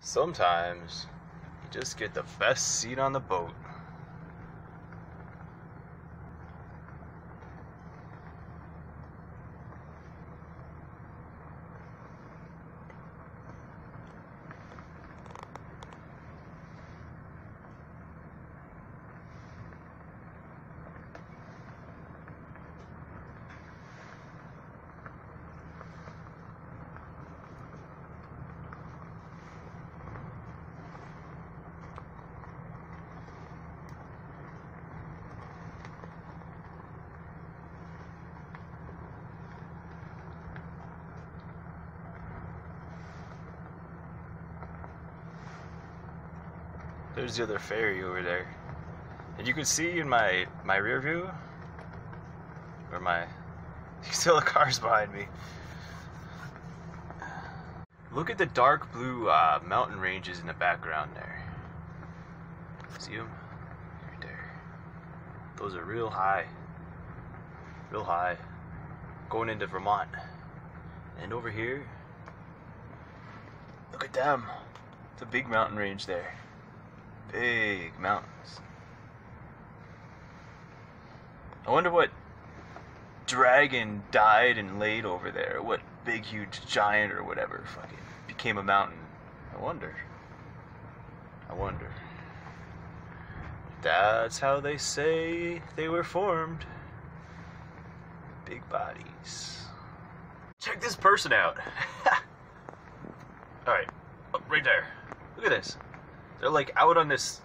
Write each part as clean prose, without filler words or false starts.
Sometimes you just get the best seat on the boat. There's the other ferry over there. And you can see in my rear view, or you can see all the cars behind me. Look at the dark blue mountain ranges in the background there. See them? Right there. Those are real high. Real high. Going into Vermont. And over here, look at them. It's a big mountain range there. Big mountains. I wonder what dragon died and laid over there. What big, huge giant or whatever fucking became a mountain. I wonder. That's how they say they were formed. Big bodies. Check this person out. Alright. Oh, right there. Look at this. They're like out on this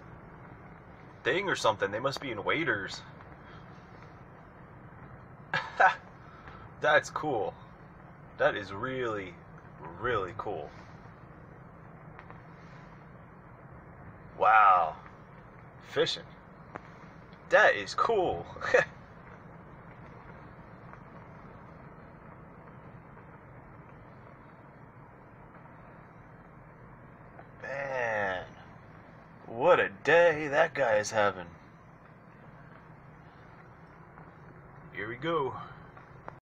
thing or something. They must be in waders. That's cool. That is really, really cool. Wow. Fishing. That is cool. Man. What a day that guy is having. Here we go.